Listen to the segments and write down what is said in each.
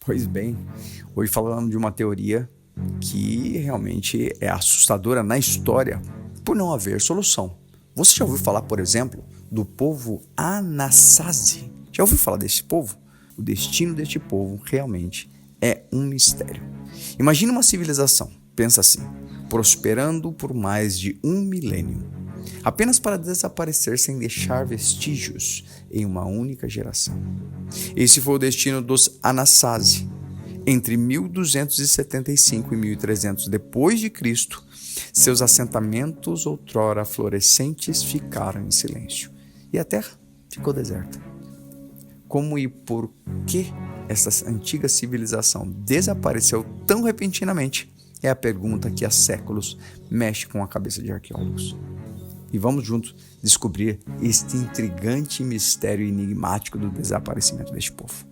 Pois bem, hoje falando de uma teoria que realmente é assustadora na história por não haver solução. Você já ouviu falar, por exemplo, do povo Anasazi? Já ouviu falar desse povo? O destino deste povo realmente é um mistério. Imagina uma civilização, pensa assim, prosperando por mais de 1 milênio, apenas para desaparecer sem deixar vestígios em uma única geração. Esse foi o destino dos Anasazi. Entre 1275 e 1300 depois de Cristo, seus assentamentos outrora florescentes ficaram em silêncio e a terra ficou deserta. Como e por que essa antiga civilização desapareceu tão repentinamente é a pergunta que há séculos mexe com a cabeça de arqueólogos. E vamos juntos descobrir este intrigante mistério enigmático do desaparecimento deste povo.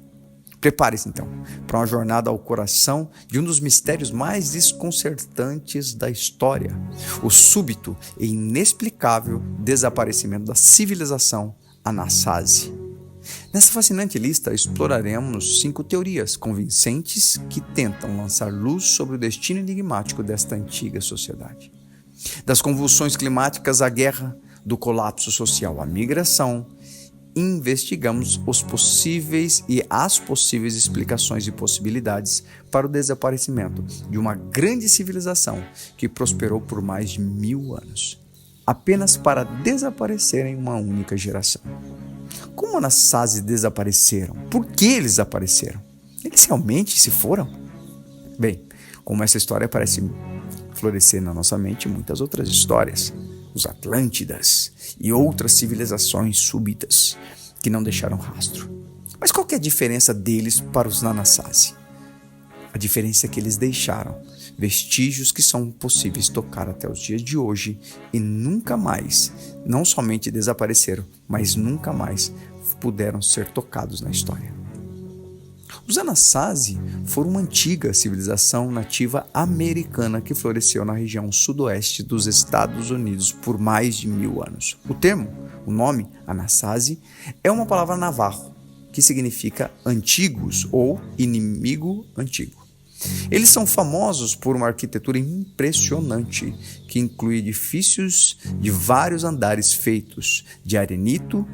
Prepare-se então para uma jornada ao coração de um dos mistérios mais desconcertantes da história, o súbito e inexplicável desaparecimento da civilização Anasazi. Nessa fascinante lista exploraremos 5 teorias convincentes que tentam lançar luz sobre o destino enigmático desta antiga sociedade. Das convulsões climáticas à guerra, do colapso social à migração, investigamos os possíveis e as possíveis explicações e possibilidades para o desaparecimento de uma grande civilização que prosperou por mais de 1000 anos, apenas para desaparecer em uma única geração. Como os Anasazi desapareceram? Por que eles desapareceram? Eles realmente se foram? Bem, como essa história parece florescer na nossa mente muitas outras histórias, os Atlântidas e outras civilizações súbitas que não deixaram rastro. Mas qual que é a diferença deles para os Anasazi? A diferença é que eles deixaram vestígios que são possíveis tocar até os dias de hoje e nunca mais, não somente desapareceram, mas nunca mais puderam ser tocados na história. Os Anasazi foram uma antiga civilização nativa americana que floresceu na região sudoeste dos Estados Unidos por mais de 1000 anos. O nome Anasazi é uma palavra navarro que significa antigos ou inimigo antigo. Eles são famosos por uma arquitetura impressionante que inclui edifícios de vários andares feitos de arenito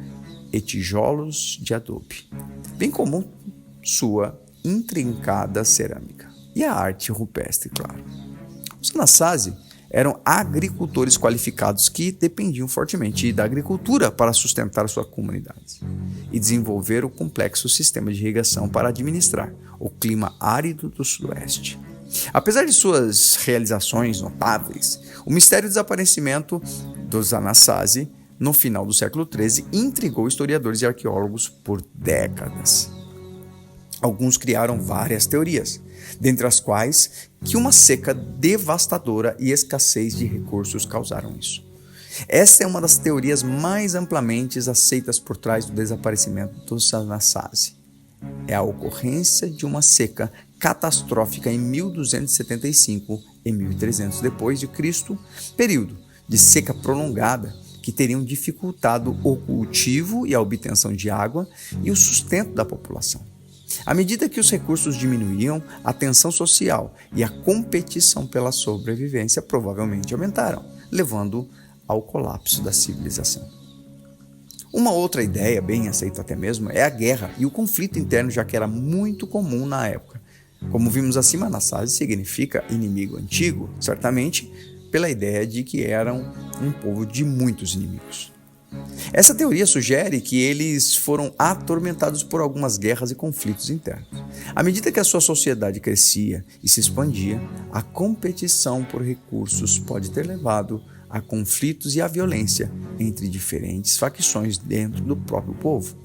e tijolos de adobe, bem como sua intrincada cerâmica e a arte rupestre, claro. Os Anasazi eram agricultores qualificados que dependiam fortemente da agricultura para sustentar suas comunidades e desenvolver o complexo sistema de irrigação para administrar o clima árido do sudoeste. Apesar de suas realizações notáveis, o mistério do desaparecimento dos Anasazi no final do século XIII intrigou historiadores e arqueólogos por décadas. Alguns criaram várias teorias, dentre as quais que uma seca devastadora e escassez de recursos causaram isso. Essa é uma das teorias mais amplamente aceitas por trás do desaparecimento dos Anasazi. É a ocorrência de uma seca catastrófica em 1275 e 1300 depois de Cristo, período de seca prolongada que teriam dificultado o cultivo e a obtenção de água e o sustento da população. À medida que os recursos diminuíam, a tensão social e a competição pela sobrevivência provavelmente aumentaram, levando ao colapso da civilização. Uma outra ideia, bem aceita até mesmo, é a guerra e o conflito interno, já que era muito comum na época. Como vimos acima, Anasazi significa inimigo antigo, certamente pela ideia de que eram um povo de muitos inimigos. Essa teoria sugere que eles foram atormentados por algumas guerras e conflitos internos. À medida que a sua sociedade crescia e se expandia, a competição por recursos pode ter levado a conflitos e a violência entre diferentes facções dentro do próprio povo.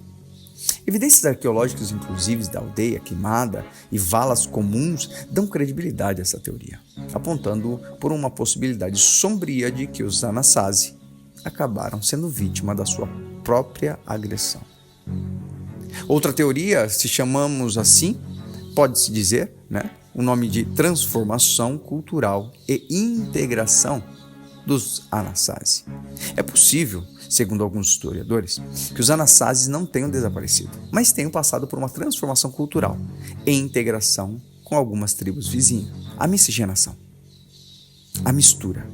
Evidências arqueológicas, inclusive da aldeia queimada e valas comuns, dão credibilidade a essa teoria, apontando por uma possibilidade sombria de que os Anasazi acabaram sendo vítima da sua própria agressão. Outra teoria, se chamamos assim, pode-se dizer, o nome de transformação cultural e integração dos Anasazi. É possível segundo alguns historiadores, que os Anassazes não tenham desaparecido, mas tenham passado por uma transformação cultural em integração com algumas tribos vizinhas. A miscigenação, a mistura.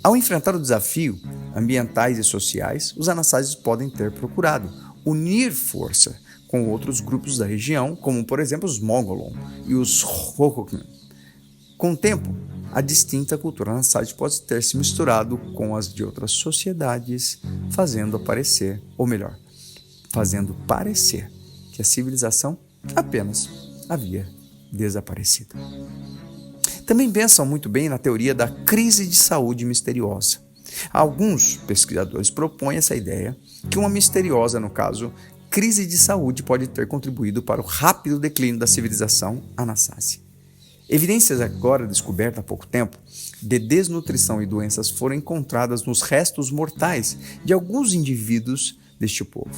Ao enfrentar o desafio ambientais e sociais, os Anassazes podem ter procurado unir força com outros grupos da região, como por exemplo os Mongolon e os Hokkien. Com o tempo, a distinta cultura Anasazi pode ter se misturado com as de outras sociedades, fazendo parecer que a civilização apenas havia desaparecido. Também pensam muito bem na teoria da crise de saúde misteriosa. Alguns pesquisadores propõem essa ideia que uma misteriosa, no caso, crise de saúde pode ter contribuído para o rápido declínio da civilização Anasazi. Evidências agora descobertas há pouco tempo de desnutrição e doenças foram encontradas nos restos mortais de alguns indivíduos deste povo.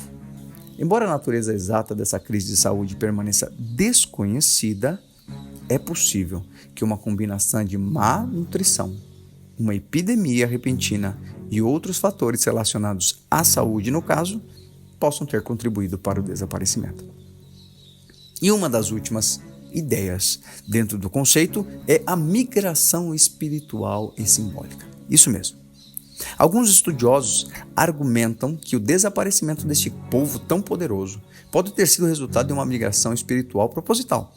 Embora a natureza exata dessa crise de saúde permaneça desconhecida, é possível que uma combinação de má nutrição, uma epidemia repentina e outros fatores relacionados à saúde, no caso, possam ter contribuído para o desaparecimento. E uma das últimas ideias dentro do conceito é a migração espiritual e simbólica. Isso mesmo. Alguns estudiosos argumentam que o desaparecimento deste povo tão poderoso pode ter sido resultado de uma migração espiritual proposital.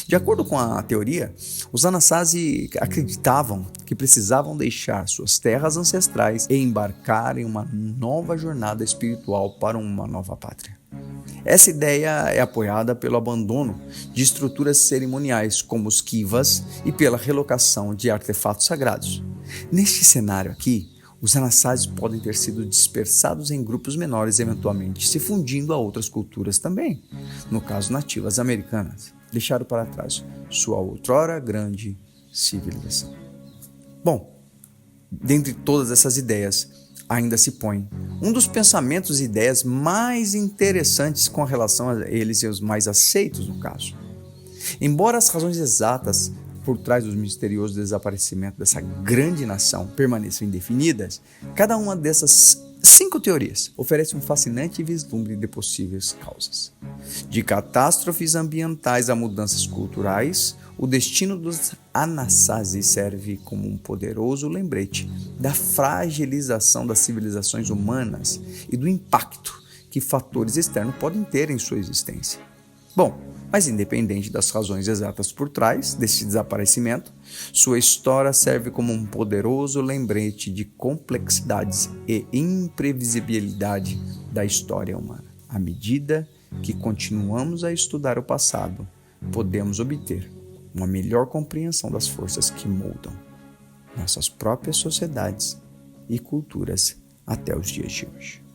De acordo com a teoria, os Anasazi acreditavam que precisavam deixar suas terras ancestrais e embarcar em uma nova jornada espiritual para uma nova pátria. Essa ideia é apoiada pelo abandono de estruturas cerimoniais como os kivas e pela relocação de artefatos sagrados. Neste cenário aqui, os Anasazi podem ter sido dispersados em grupos menores, eventualmente se fundindo a outras culturas também. No caso, nativas americanas, deixaram para trás sua outrora grande civilização. Bom, dentre todas essas ideias, ainda se põe um dos pensamentos e ideias mais interessantes com relação a eles e os mais aceitos no caso. Embora as razões exatas por trás do misterioso desaparecimento dessa grande nação permaneçam indefinidas, cada uma dessas 5 teorias oferece um fascinante vislumbre de possíveis causas. De catástrofes ambientais a mudanças culturais, o destino dos Anasazi serve como um poderoso lembrete da fragilização das civilizações humanas e do impacto que fatores externos podem ter em sua existência. Bom, mas independente das razões exatas por trás desse desaparecimento, sua história serve como um poderoso lembrete de complexidades e imprevisibilidade da história humana. À medida que continuamos a estudar o passado, podemos obter uma melhor compreensão das forças que moldam nossas próprias sociedades e culturas até os dias de hoje.